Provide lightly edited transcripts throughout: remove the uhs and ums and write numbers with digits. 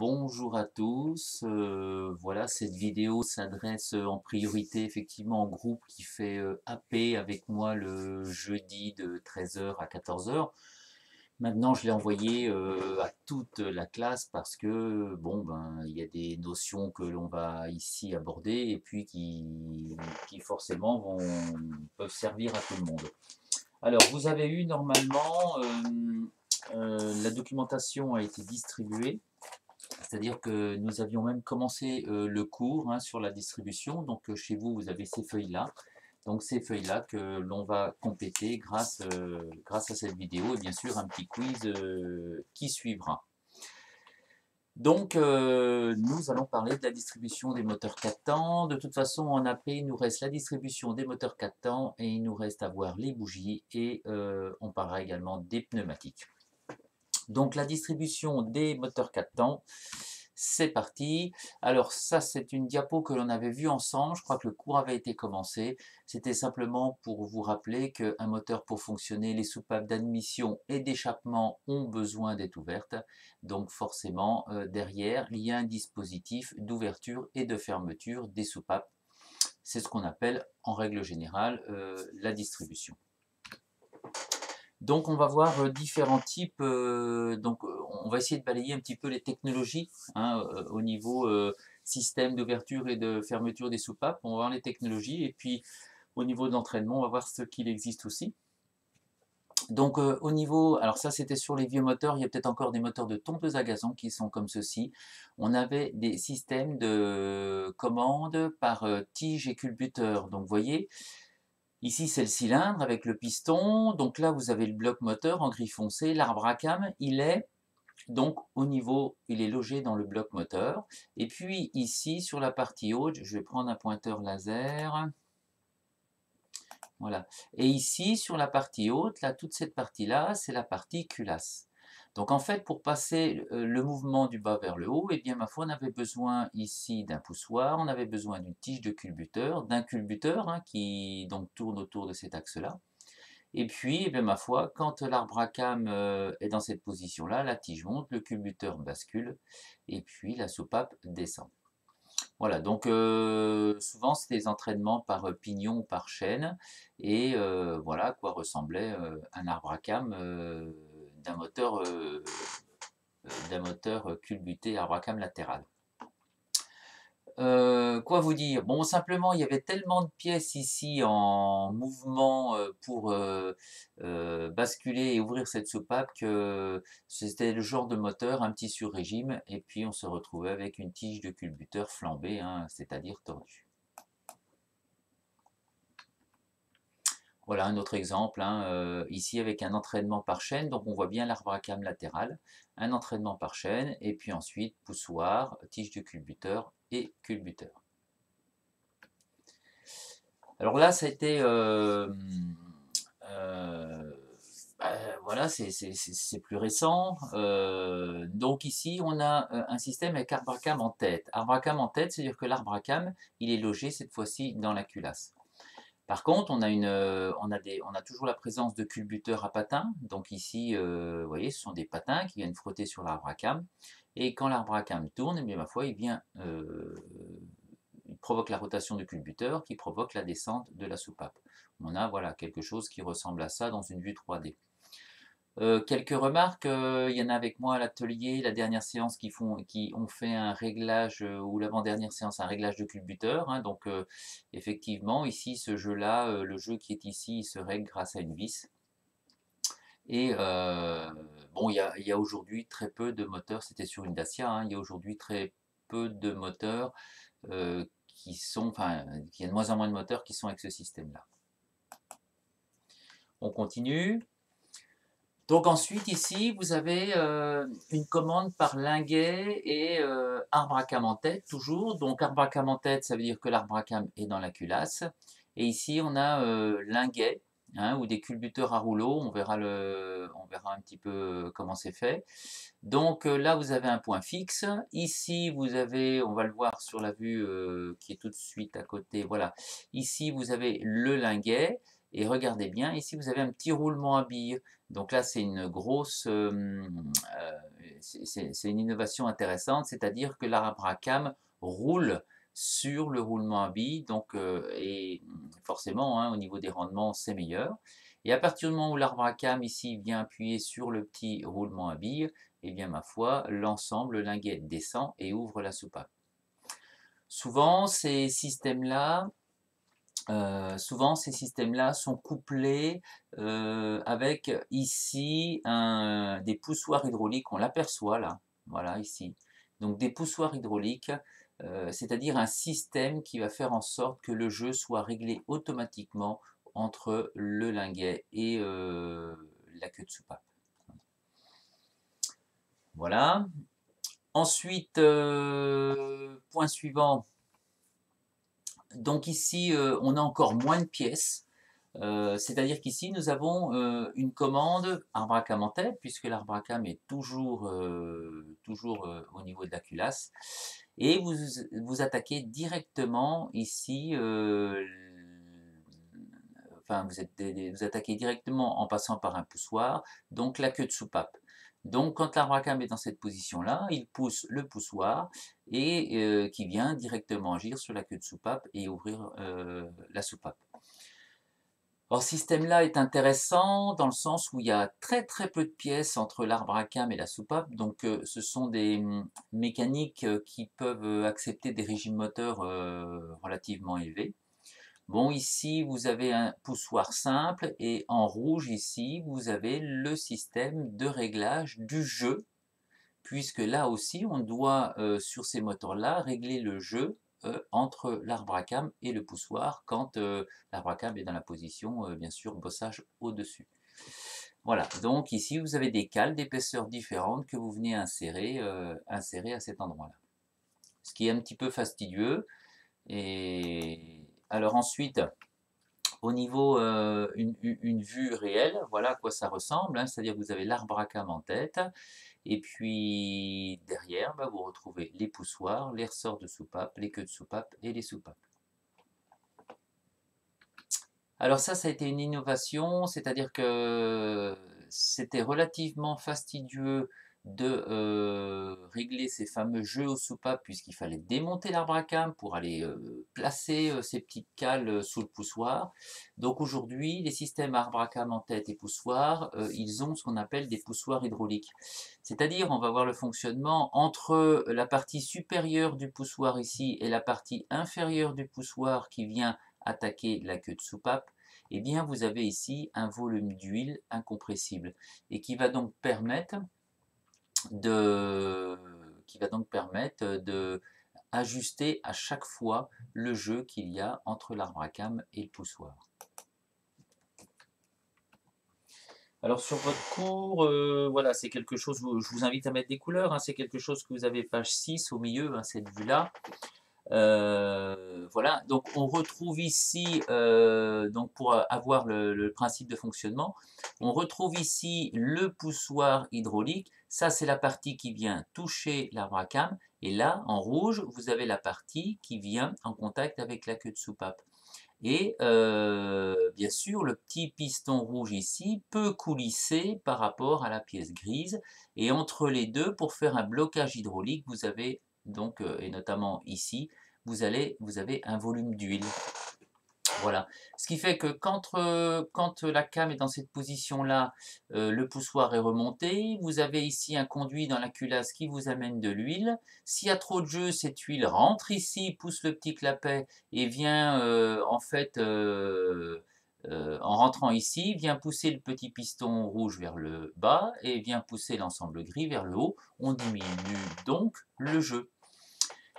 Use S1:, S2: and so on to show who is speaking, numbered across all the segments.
S1: Bonjour à tous. Voilà, cette vidéo s'adresse en priorité effectivement au groupe qui fait AP avec moi le jeudi de 13h à 14h. Maintenant, je l'ai envoyé à toute la classe parce que bon, ben, il y a des notions que l'on va ici aborder et puis qui forcément peuvent servir à tout le monde. Alors, vous avez eu normalement la documentation a été distribuée. C'est-à-dire que nous avions même commencé le cours sur la distribution. Donc chez vous, vous avez ces feuilles-là. Donc ces feuilles-là que l'on va compléter grâce à cette vidéo et bien sûr un petit quiz qui suivra. Donc nous allons parler de la distribution des moteurs 4 temps. De toute façon, en AP, il nous reste la distribution des moteurs 4 temps et il nous reste à voir les bougies et on parlera également des pneumatiques. Donc la distribution des moteurs 4 temps, c'est parti. Alors ça, c'est une diapo que l'on avait vue ensemble. Je crois que le cours avait été commencé. C'était simplement pour vous rappeler qu'un moteur, pour fonctionner, les soupapes d'admission et d'échappement ont besoin d'être ouvertes. Donc forcément, derrière, il y a un dispositif d'ouverture et de fermeture des soupapes. C'est ce qu'on appelle, en règle générale, la distribution. Donc on va voir différents types, on va essayer de balayer un petit peu les technologies au niveau système d'ouverture et de fermeture des soupapes. On va voir les technologies et puis au niveau de l'entraînement, on va voir ce qu'il existe aussi. Donc au niveau, alors ça c'était sur les vieux moteurs, il y a peut-être encore des moteurs de tondeuse à gazon qui sont comme ceci. On avait des systèmes de commande par tige et culbuteur. Donc vous voyez, ici, c'est le cylindre avec le piston. Donc là, vous avez le bloc moteur en gris foncé. L'arbre à cam, il est donc au niveau, il est logé dans le bloc moteur. Et puis ici, sur la partie haute, je vais prendre un pointeur laser. Voilà. Et ici, sur la partie haute, là, toute cette partie-là, c'est la partie culasse. Donc en fait, pour passer le mouvement du bas vers le haut, eh bien ma foi, on avait besoin ici d'un poussoir, on avait besoin d'une tige de culbuteur, d'un culbuteur qui donc tourne autour de cet axe-là. Et puis, eh bien, ma foi, quand l'arbre à cam est dans cette position-là, la tige monte, le culbuteur bascule, et puis la soupape descend. Voilà, donc souvent c'est des entraînements par pignon ou par chaîne, et voilà à quoi ressemblait un arbre à cam d'un moteur culbuté arbre à cam latéral. Quoi vous dire? Bon, simplement, il y avait tellement de pièces ici en mouvement pour basculer et ouvrir cette soupape que c'était le genre de moteur un petit sur-régime, et puis on se retrouvait avec une tige de culbuteur flambée, c'est-à-dire tordue. Voilà un autre exemple, ici avec un entraînement par chaîne, donc on voit bien l'arbre à cam latéral, un entraînement par chaîne, et puis ensuite poussoir, tige de culbuteur et culbuteur. Alors là, ça a été, voilà, c'est plus récent. Donc ici, on a un système avec arbre à cam en tête. Arbre à cam en tête, c'est-à-dire que l'arbre à cam, il est logé cette fois-ci dans la culasse. Par contre, on a toujours la présence de culbuteurs à patins. Donc ici, vous voyez, ce sont des patins qui viennent frotter sur l'arbre à cam. Et quand l'arbre à cam tourne, eh bien, ma foi, il provoque la rotation du culbuteur qui provoque la descente de la soupape. On a voilà, quelque chose qui ressemble à ça dans une vue 3D. Quelques remarques, il y en a avec moi à l'atelier, la dernière séance qui ont fait un réglage, ou l'avant-dernière séance, un réglage de culbuteur. Donc effectivement, ici, ce jeu-là, le jeu qui est ici, il se règle grâce à une vis. Et bon, il y a aujourd'hui très peu de moteurs, c'était sur une Dacia, il y a aujourd'hui très peu de moteurs il y a de moins en moins de moteurs qui sont avec ce système-là. On continue. Donc ensuite, ici, vous avez une commande par linguet et arbre à cam en tête, toujours. Donc arbre à cam en tête, ça veut dire que l'arbre à cam est dans la culasse. Et ici, on a linguet, ou des culbuteurs à rouleau. On verra un petit peu comment c'est fait. Donc là, vous avez un point fixe. Ici, vous avez, on va le voir sur la vue qui est tout de suite à côté. Voilà. Ici, vous avez le linguet. Et regardez bien, ici, vous avez un petit roulement à billes. Donc là, c'est c'est une innovation intéressante, c'est-à-dire que l'arbre à cam roule sur le roulement à billes, donc, et forcément, hein, au niveau des rendements, c'est meilleur. Et à partir du moment où l'arbre à cam ici vient appuyer sur le petit roulement à billes, eh bien ma foi, l'ensemble, le linguet descend et ouvre la soupape. Souvent, ces systèmes-là sont couplés avec ici des poussoirs hydrauliques, on l'aperçoit là, voilà ici. Donc des poussoirs hydrauliques, c'est-à-dire un système qui va faire en sorte que le jeu soit réglé automatiquement entre le linguet et la queue de soupape. Voilà. Ensuite, point suivant. Donc ici, on a encore moins de pièces. C'est-à-dire qu'ici, nous avons une commande arbre à cam en tête, puisque l'arbre à cam est toujours, au niveau de la culasse. Et vous attaquez directement ici, enfin, vous attaquez directement en passant par un poussoir, donc la queue de soupape. Donc, quand l'arbre à cam est dans cette position-là, il pousse le poussoir et qui vient directement agir sur la queue de soupape et ouvrir la soupape. Alors, ce système-là est intéressant dans le sens où il y a très très peu de pièces entre l'arbre à cam et la soupape, donc ce sont des mécaniques qui peuvent accepter des régimes moteurs relativement élevés. Bon, ici vous avez un poussoir simple et en rouge ici vous avez le système de réglage du jeu, puisque là aussi on doit sur ces moteurs-là régler le jeu entre l'arbre à cam et le poussoir quand l'arbre à cam est dans la position, bien sûr, bossage au-dessus. Voilà, donc ici vous avez des cales d'épaisseurs différentes que vous venez insérer à cet endroit-là. Ce qui est un petit peu fastidieux. Et alors ensuite, au niveau une vue réelle, voilà à quoi ça ressemble, hein, c'est-à-dire que vous avez l'arbre à cam en tête, et puis derrière, bah, vous retrouvez les poussoirs, les ressorts de soupape, les queues de soupape et les soupapes. Alors ça a été une innovation, c'est-à-dire que c'était relativement fastidieux de régler ces fameux jeux aux soupapes, puisqu'il fallait démonter l'arbre à cam pour aller placer ces petites cales sous le poussoir. Donc aujourd'hui, les systèmes arbre à cam en tête et poussoir, ils ont ce qu'on appelle des poussoirs hydrauliques. C'est-à-dire, on va voir le fonctionnement entre la partie supérieure du poussoir ici et la partie inférieure du poussoir qui vient attaquer la queue de soupape. Eh bien, vous avez ici un volume d'huile incompressible et qui va donc permettre de ajuster à chaque fois le jeu qu'il y a entre l'arbre à cam et le poussoir. Alors sur votre cours, voilà, c'est quelque chose, je vous invite à mettre des couleurs, hein, c'est quelque chose que vous avez page 6 au milieu, hein, cette vue-là. Voilà, donc on retrouve ici, donc pour avoir le principe de fonctionnement, on retrouve ici le poussoir hydraulique. Ça, c'est la partie qui vient toucher l'arbre à cam. Et là, en rouge, vous avez la partie qui vient en contact avec la queue de soupape. Et bien sûr, le petit piston rouge ici peut coulisser par rapport à la pièce grise. Et entre les deux, pour faire un blocage hydraulique, vous avez donc, et notamment ici, vous avez un volume d'huile. Voilà. Ce qui fait que quand la cam est dans cette position-là, le poussoir est remonté. Vous avez ici un conduit dans la culasse qui vous amène de l'huile. S'il y a trop de jeu, cette huile rentre ici, pousse le petit clapet et vient en fait, en rentrant ici, vient pousser le petit piston rouge vers le bas et vient pousser l'ensemble gris vers le haut. On diminue donc le jeu.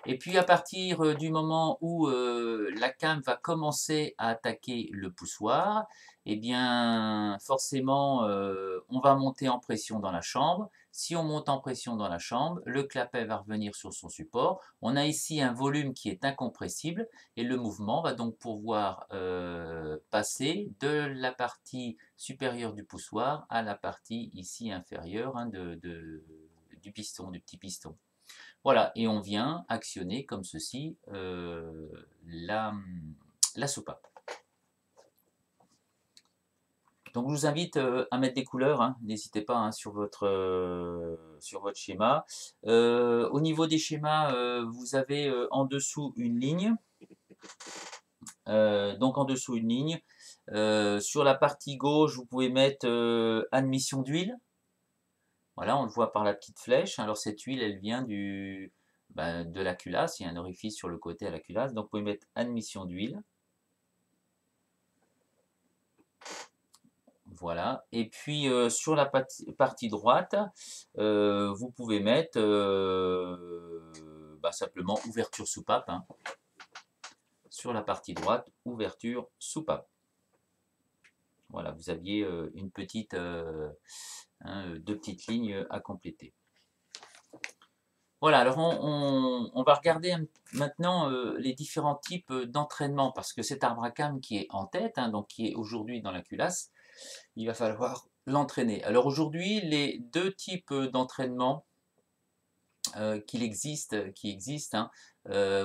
S1: Et puis à partir du moment où la cam va commencer à attaquer le poussoir, eh bien forcément on va monter en pression dans la chambre. Si on monte en pression dans la chambre, le clapet va revenir sur son support. On a ici un volume qui est incompressible et le mouvement va donc pouvoir passer de la partie supérieure du poussoir à la partie ici inférieure, hein, du piston, du petit piston. Voilà, et on vient actionner comme ceci la soupape. Donc je vous invite à mettre des couleurs, hein, n'hésitez pas hein, sur votre schéma. Au niveau des schémas, vous avez en dessous une ligne. Donc en dessous une ligne. Sur la partie gauche, vous pouvez mettre admission d'huile. Voilà, on le voit par la petite flèche. Alors cette huile, elle vient de la culasse. Il y a un orifice sur le côté à la culasse. Donc vous pouvez mettre admission d'huile. Voilà. Et puis sur la partie droite, vous pouvez mettre simplement ouverture soupape. Hein. Sur la partie droite, ouverture soupape. Voilà, vous aviez une petite, deux petites lignes à compléter. Voilà, alors on va regarder maintenant les différents types d'entraînement, parce que cet arbre à cames qui est en tête, hein, donc qui est aujourd'hui dans la culasse, il va falloir l'entraîner. Alors aujourd'hui, les deux types d'entraînement qui existent, hein,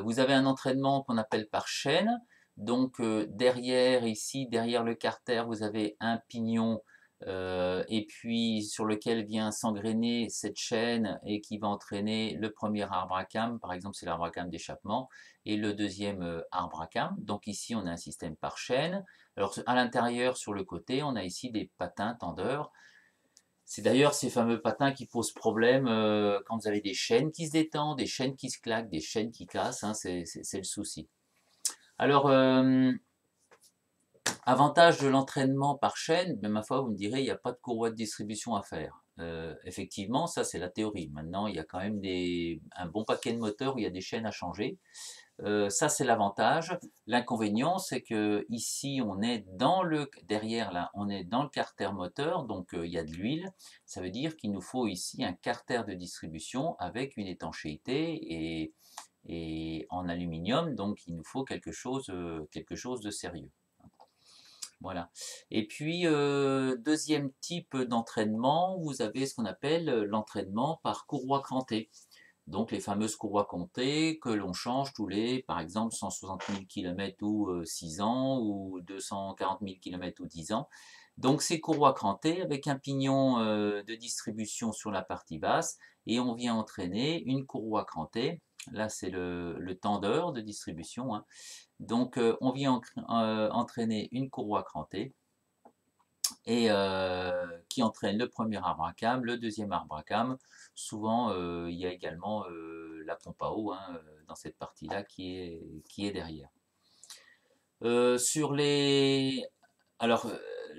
S1: vous avez un entraînement qu'on appelle par chaîne, donc derrière, ici, derrière le carter, vous avez un pignon et puis sur lequel vient s'engrainer cette chaîne et qui va entraîner le premier arbre à cames, par exemple c'est l'arbre à cames d'échappement, et le deuxième arbre à cames. Donc ici on a un système par chaîne. Alors à l'intérieur, sur le côté, on a ici des patins tendeurs. C'est d'ailleurs ces fameux patins qui posent problème quand vous avez des chaînes qui se détendent, des chaînes qui se claquent, des chaînes qui cassent, hein, c'est le souci. Alors, avantage de l'entraînement par chaîne, mais ma foi, vous me direz, il n'y a pas de courroie de distribution à faire. Effectivement, ça c'est la théorie. Maintenant, il y a quand même un bon paquet de moteurs où il y a des chaînes à changer. Ça c'est l'avantage. L'inconvénient, c'est que ici on est derrière là, on est dans le carter moteur, donc il y a de l'huile. Ça veut dire qu'il nous faut ici un carter de distribution avec une étanchéité et en aluminium, donc il nous faut quelque chose de sérieux. Voilà. Et puis, deuxième type d'entraînement, vous avez ce qu'on appelle l'entraînement par courroie crantée. Donc les fameuses courroies comptées que l'on change tous les, par exemple, 160 000 km ou 6 ans, ou 240 000 km ou 10 ans. Donc ces courroies crantées avec un pignon de distribution sur la partie basse, et on vient entraîner une courroie crantée. Là c'est le tendeur de distribution. Hein. Donc on vient entraîner une courroie crantée et qui entraîne le premier arbre à cames, le deuxième arbre à cames. Souvent, il y a également la pompe à eau hein, dans cette partie-là qui est derrière. Sur les... Alors,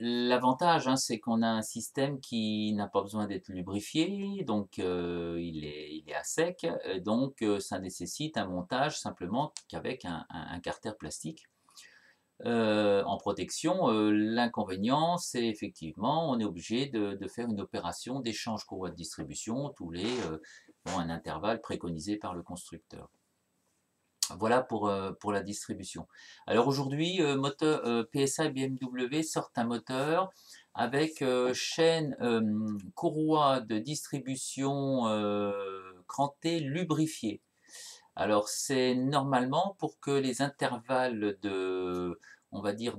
S1: l'avantage, hein, c'est qu'on a un système qui n'a pas besoin d'être lubrifié, donc il est à sec, donc ça nécessite un montage simplement qu'avec un carter plastique. En protection, l'inconvénient, c'est effectivement, on est obligé de faire une opération d'échange courroie de distribution tous les un intervalle préconisé par le constructeur. Voilà pour la distribution. Alors aujourd'hui, PSA et BMW sortent un moteur avec chaîne courroie de distribution crantée lubrifiée. Alors c'est normalement pour que les intervalles on va dire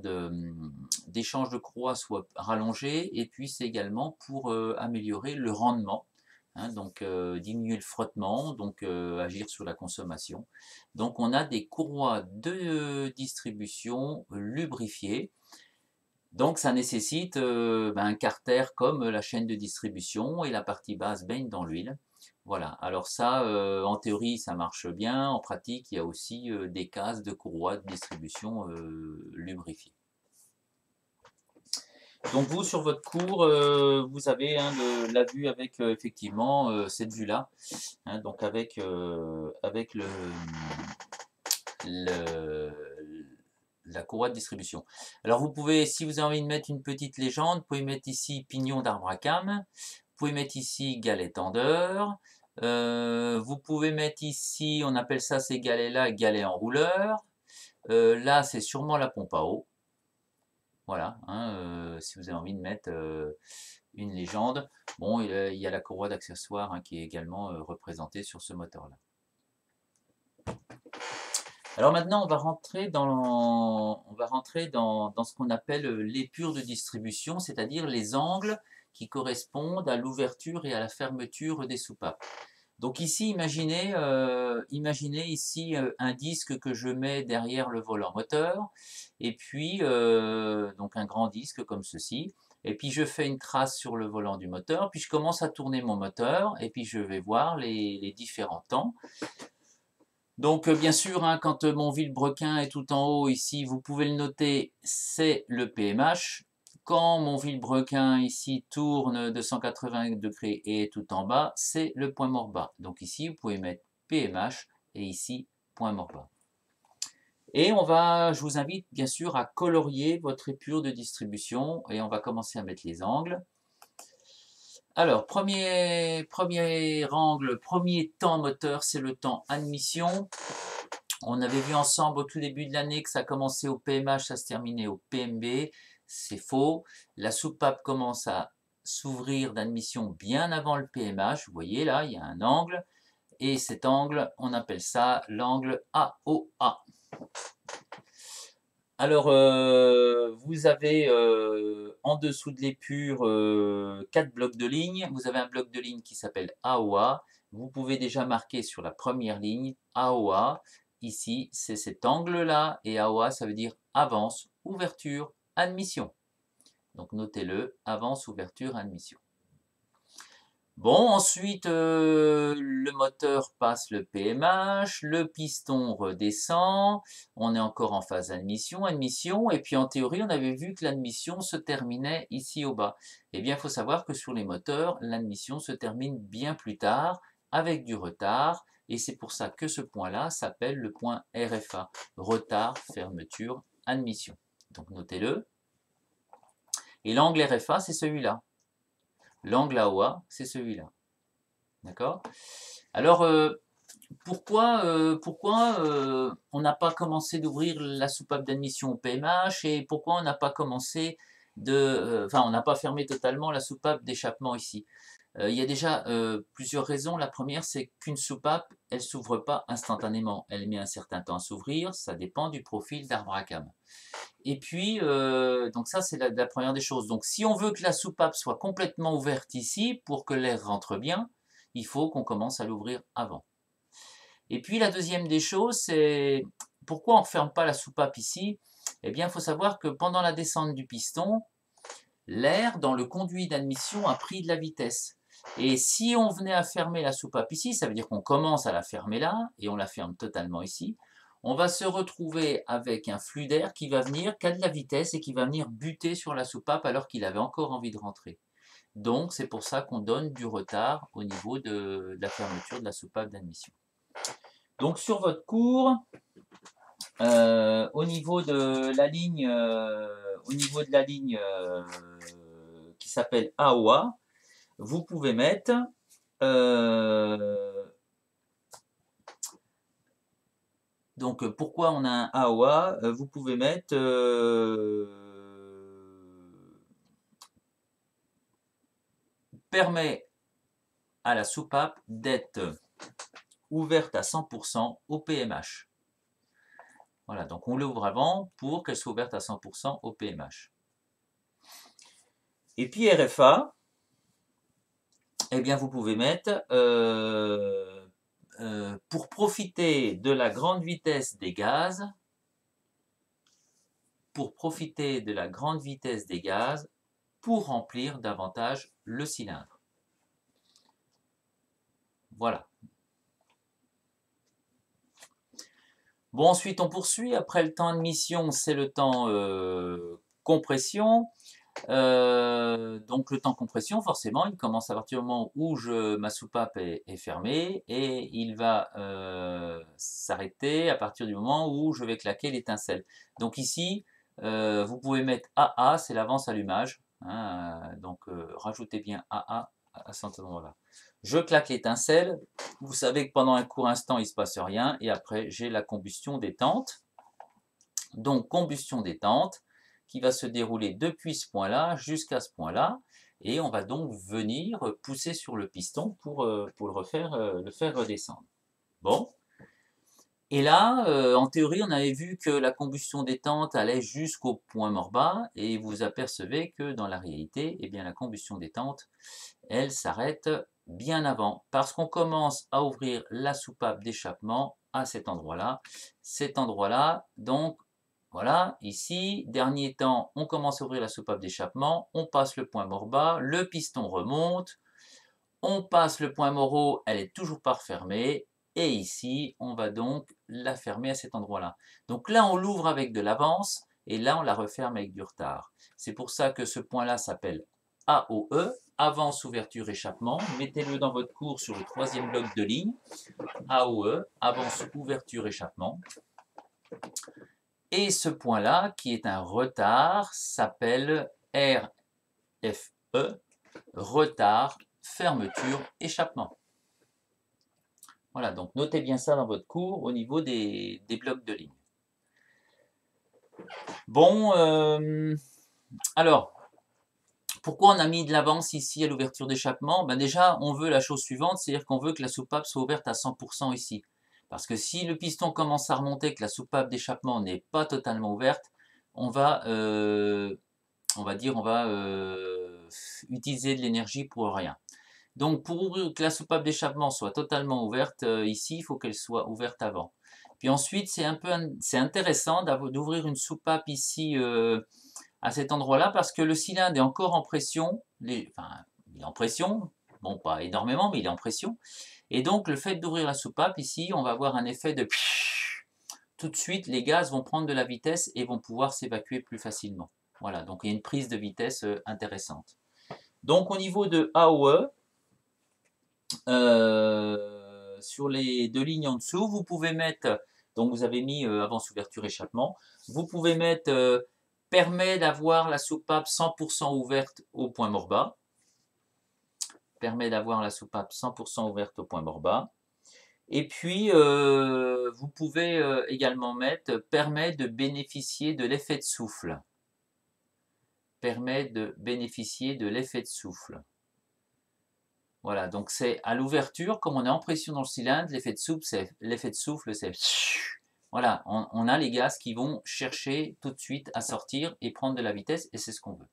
S1: d'échange de courroie soient rallongés, et puis c'est également pour améliorer le rendement, hein, donc diminuer le frottement, donc agir sur la consommation. Donc on a des courroies de distribution lubrifiées. Donc ça nécessite un carter comme la chaîne de distribution, et la partie basse baigne dans l'huile. Voilà, alors ça, en théorie, ça marche bien. En pratique, il y a aussi des cases de courroies de distribution lubrifiées. Donc vous, sur votre cours, vous avez hein, la vue avec effectivement cette vue-là, hein, donc avec la courroie de distribution. Alors vous pouvez, si vous avez envie de mettre une petite légende, vous pouvez mettre ici pignon d'arbre à cames, vous pouvez mettre ici galet tendeur, vous pouvez mettre ici, on appelle ça ces galets-là, galets enrouleurs. Là, c'est sûrement la pompe à eau. Voilà, hein, si vous avez envie de mettre une légende. Bon, il y a la courroie d'accessoires hein, qui est également représentée sur ce moteur-là. Alors maintenant, on va rentrer dans ce qu'on appelle l'épure de distribution, c'est-à-dire les angles qui correspondent à l'ouverture et à la fermeture des soupapes. Donc ici, imaginez ici un disque que je mets derrière le volant moteur, et puis donc un grand disque comme ceci, et puis je fais une trace sur le volant du moteur, puis je commence à tourner mon moteur, et puis je vais voir les différents temps. Donc bien sûr, hein, quand mon vilebrequin est tout en haut ici, vous pouvez le noter, c'est le PMH. Quand mon vilebrequin ici tourne de 180 degrés et est tout en bas, c'est le point mort bas. Donc ici, vous pouvez mettre PMH et ici, point mort bas. Et je vous invite bien sûr à colorier votre épure de distribution et on va commencer à mettre les angles. Alors, premier angle, premier temps moteur, c'est le temps admission. On avait vu ensemble au tout début de l'année que ça commençait au PMH, ça se terminait au PMB. C'est faux. La soupape commence à s'ouvrir d'admission bien avant le PMH. Vous voyez là, il y a un angle. Et cet angle, on appelle ça l'angle AOA. Alors, vous avez en dessous de l'épure 4 blocs de lignes. Vous avez un bloc de ligne qui s'appelle AOA. Vous pouvez déjà marquer sur la première ligne AOA. Ici, c'est cet angle-là. Et AOA, ça veut dire avance, ouverture, admission. Donc, notez-le, avance, ouverture, admission. Bon, ensuite, le moteur passe le PMH, le piston redescend, on est encore en phase admission, et puis en théorie, on avait vu que l'admission se terminait ici au bas. Eh bien, il faut savoir que sur les moteurs, l'admission se termine bien plus tard, avec du retard, et c'est pour ça que ce point-là s'appelle le point RFA, retard, fermeture, admission. Donc, notez-le. Et l'angle RFA, c'est celui-là. L'angle AOA, c'est celui-là. D'accord? Alors, pourquoi on n'a pas commencé d'ouvrir la soupape d'admission au PMH et pourquoi on n'a pas commencé enfin, on n'a pas fermé totalement la soupape d'échappement ici? Il y a déjà plusieurs raisons. La première, c'est qu'une soupape, elle ne s'ouvre pas instantanément. Elle met un certain temps à s'ouvrir. Ça dépend du profil d'arbre à cam. Et puis, donc ça, c'est la première des choses. Donc, si on veut que la soupape soit complètement ouverte ici, pour que l'air rentre bien, il faut qu'on commence à l'ouvrir avant. Et puis, la deuxième des choses, c'est pourquoi on ne ferme pas la soupape ici? Eh bien, il faut savoir que pendant la descente du piston, l'air dans le conduit d'admission a pris de la vitesse. Et si on venait à fermer la soupape ici, ça veut dire qu'on commence à la fermer là, et on la ferme totalement ici, on va se retrouver avec un flux d'air qui va venir, qui a de la vitesse et qui va venir buter sur la soupape alors qu'il avait encore envie de rentrer. Donc c'est pour ça qu'on donne du retard au niveau de la fermeture de la soupape d'admission. Donc sur votre cours, au niveau de la ligne qui s'appelle AOA, vous pouvez mettre donc pourquoi on a un AOA, vous pouvez mettre permet à la soupape d'être ouverte à 100% au PMH. Voilà, donc on l'ouvre avant pour qu'elle soit ouverte à 100% au PMH. Et puis RFA, eh bien vous pouvez mettre pour profiter de la grande vitesse des gaz, pour remplir davantage le cylindre. Voilà. Bon, ensuite on poursuit. Après le temps admission, c'est le temps compression. Donc le temps compression, forcément, il commence à partir du moment où ma soupape est fermée et il va s'arrêter à partir du moment où je vais claquer l'étincelle. Donc ici, vous pouvez mettre AA, c'est l'avance allumage. Hein, donc rajoutez bien AA à ce moment-là. Je claque l'étincelle. Vous savez que pendant un court instant, il ne se passe rien. Et après, j'ai la combustion détente. Donc combustion détente qui va se dérouler depuis ce point-là jusqu'à ce point-là. Et on va donc venir pousser sur le piston pour le faire redescendre. Bon. Et là, en théorie, on avait vu que la combustion détente allait jusqu'au point mort bas, et vous apercevez que dans la réalité, eh bien, la combustion détente, elle s'arrête bien avant, parce qu'on commence à ouvrir la soupape d'échappement à cet endroit-là. Cet endroit-là, donc, voilà, ici, dernier temps, on commence à ouvrir la soupape d'échappement, on passe le point mort bas, le piston remonte, on passe le point mort haut, elle est toujours pas refermée, et ici, on va donc la fermer à cet endroit-là. Donc là, on l'ouvre avec de l'avance, et là, on la referme avec du retard. C'est pour ça que ce point-là s'appelle AOE, avance, ouverture, échappement. Mettez-le dans votre cours sur le troisième bloc de ligne. AOE, avance, ouverture, échappement. Et ce point-là, qui est un retard, s'appelle RFE, retard, fermeture, échappement. Voilà, donc notez bien ça dans votre cours au niveau des blocs de ligne. Bon, alors, pourquoi on a mis de l'avance ici à l'ouverture d'échappement? Ben déjà, on veut la chose suivante, c'est-à-dire qu'on veut que la soupape soit ouverte à 100% ici. Parce que si le piston commence à remonter, que la soupape d'échappement n'est pas totalement ouverte, on va utiliser de l'énergie pour rien. Donc pour que la soupape d'échappement soit totalement ouverte ici, il faut qu'elle soit ouverte avant. Puis ensuite, c'est intéressant d'ouvrir une soupape ici à cet endroit-là parce que le cylindre est encore en pression. Enfin, il est en pression, bon pas énormément, mais il est en pression. Et donc le fait d'ouvrir la soupape ici, on va avoir un effet de tout de suite, les gaz vont prendre de la vitesse et vont pouvoir s'évacuer plus facilement. Voilà, donc il y a une prise de vitesse intéressante. Donc au niveau de AOE, sur les deux lignes en dessous, vous pouvez mettre, donc vous avez mis avance, ouverture, échappement, vous pouvez mettre permet d'avoir la soupape 100% ouverte au point mort bas, permet d'avoir la soupape 100% ouverte au point mort bas. Et puis, vous pouvez également mettre permet de bénéficier de l'effet de souffle. Permet de bénéficier de l'effet de souffle. Voilà, donc c'est à l'ouverture, comme on est en pression dans le cylindre, l'effet de souffle, c'est voilà, on a les gaz qui vont chercher tout de suite à sortir et prendre de la vitesse, et c'est ce qu'on veut.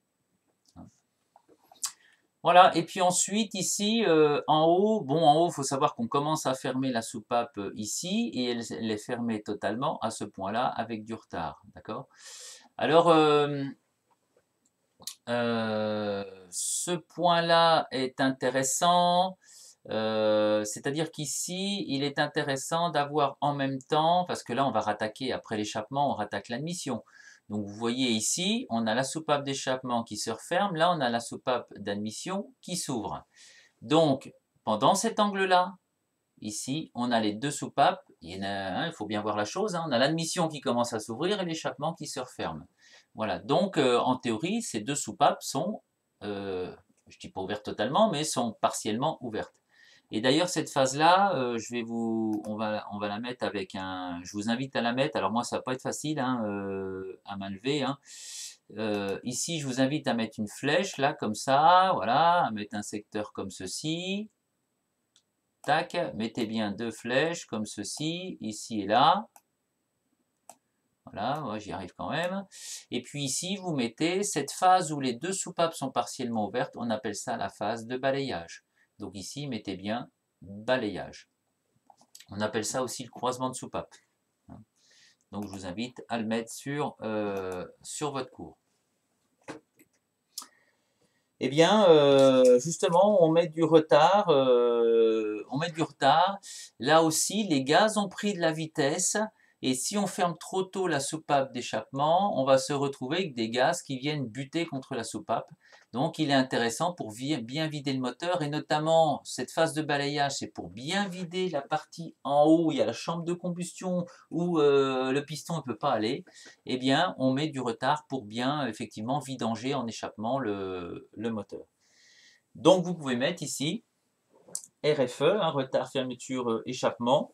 S1: Voilà, et puis ensuite ici, en haut, il faut savoir qu'on commence à fermer la soupape ici, et elle est fermée totalement à ce point-là avec du retard, d'accord? Alors, ce point-là est intéressant, c'est-à-dire qu'ici, il est intéressant d'avoir en même temps, parce que là, on va rattaquer après l'échappement, on rattaque l'admission. Donc vous voyez ici, on a la soupape d'échappement qui se referme, là on a la soupape d'admission qui s'ouvre. Donc, pendant cet angle-là, ici, on a les deux soupapes, il faut bien voir la chose, hein, on a l'admission qui commence à s'ouvrir et l'échappement qui se referme. Voilà, donc en théorie, ces deux soupapes sont, je ne dis pas ouvertes totalement, mais sont partiellement ouvertes. Et d'ailleurs, cette phase-là, on va la mettre avec un, je vous invite à la mettre, alors moi ça va pas être facile hein, à main levée, hein. Ici, je vous invite à mettre une flèche, là, comme ça, voilà, à mettre un secteur comme ceci, tac, mettez bien deux flèches comme ceci, ici et là, voilà, ouais, j'y arrive quand même. Et puis ici, vous mettez cette phase où les deux soupapes sont partiellement ouvertes, on appelle ça la phase de balayage. Donc ici, mettez bien balayage. On appelle ça aussi le croisement de soupapes. Donc je vous invite à le mettre sur votre cours. Eh bien, justement, on met du retard. Là aussi, les gaz ont pris de la vitesse. Et si on ferme trop tôt la soupape d'échappement, on va se retrouver avec des gaz qui viennent buter contre la soupape. Donc il est intéressant pour bien vider le moteur, et notamment cette phase de balayage, c'est pour bien vider la partie en haut, il y a la chambre de combustion où le piston ne peut pas aller. Eh bien on met du retard pour bien effectivement vidanger en échappement le moteur. Donc vous pouvez mettre ici RFE, un retard fermeture échappement,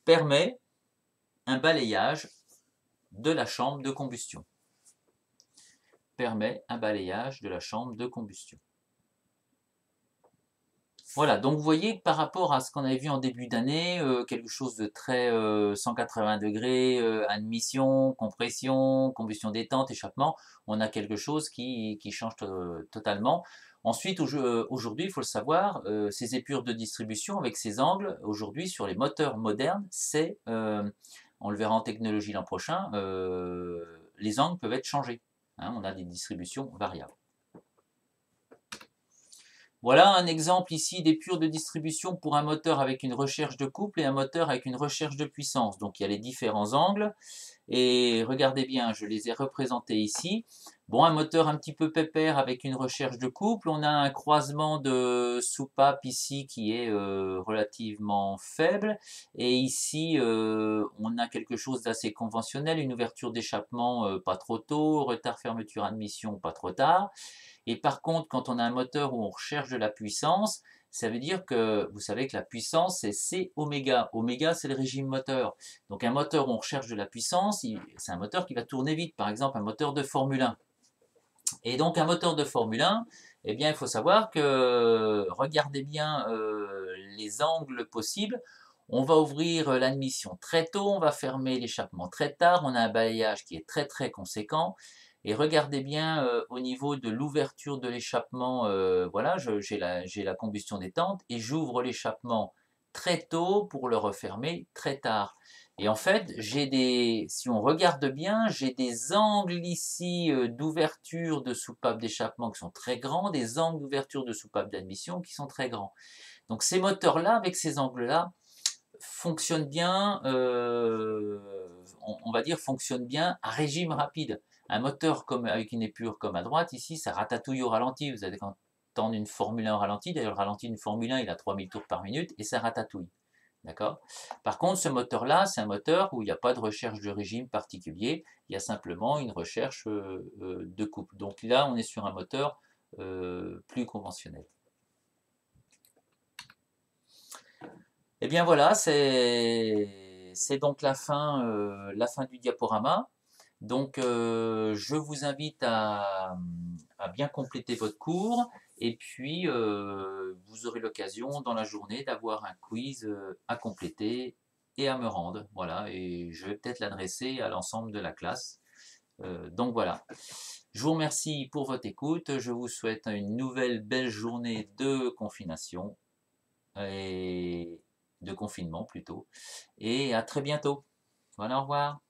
S1: permet un balayage de la chambre de combustion. Permet un balayage de la chambre de combustion. Voilà, donc vous voyez que par rapport à ce qu'on avait vu en début d'année, quelque chose de très 180°, admission, compression, combustion détente, échappement, on a quelque chose qui change totalement. Ensuite, aujourd'hui, il faut le savoir, ces épures de distribution avec ces angles, aujourd'hui sur les moteurs modernes, on le verra en technologie l'an prochain, les angles peuvent être changés, hein, on a des distributions variables. Voilà un exemple ici d'épure de distribution pour un moteur avec une recherche de couple et un moteur avec une recherche de puissance. Donc il y a les différents angles et regardez bien, je les ai représentés ici. Bon, un moteur un petit peu pépère avec une recherche de couple. On a un croisement de soupape ici qui est relativement faible. Et ici, on a quelque chose d'assez conventionnel, une ouverture d'échappement pas trop tôt, retard fermeture admission pas trop tard. Et par contre, quand on a un moteur où on recherche de la puissance, ça veut dire que vous savez que la puissance, c'est C oméga. Oméga, c'est le régime moteur. Donc un moteur où on recherche de la puissance, c'est un moteur qui va tourner vite. Par exemple, un moteur de Formule 1. Et donc un moteur de Formule 1, eh bien, il faut savoir que, regardez bien les angles possibles. On va ouvrir l'admission très tôt, on va fermer l'échappement très tard, on a un balayage qui est très très conséquent. Et regardez bien au niveau de l'ouverture de l'échappement, voilà, j'ai la combustion détente et j'ouvre l'échappement très tôt pour le refermer très tard. Et en fait, si on regarde bien, j'ai des angles ici d'ouverture de soupape d'échappement qui sont très grands, des angles d'ouverture de soupape d'admission qui sont très grands. Donc ces moteurs-là, avec ces angles-là, fonctionnent bien, on va dire, fonctionnent bien à régime rapide. Un moteur comme, avec une épure comme à droite, ici, ça ratatouille au ralenti. Vous allez entendre une Formule 1 au ralenti. D'ailleurs, le ralenti d'une Formule 1, il a 3000 tours par minute et ça ratatouille. D'accord? Par contre, ce moteur-là, c'est un moteur où il n'y a pas de recherche de régime particulier, il y a simplement une recherche de couple. Donc là, on est sur un moteur plus conventionnel. Et bien voilà, c'est donc la fin du diaporama. Donc je vous invite à bien compléter votre cours et puis vous aurez l'occasion dans la journée d'avoir un quiz à compléter et à me rendre. Voilà, et je vais peut-être l'adresser à l'ensemble de la classe. Donc voilà. Je vous remercie pour votre écoute. Je vous souhaite une nouvelle belle journée de confination et de confinement plutôt. Et à très bientôt. Voilà, au revoir.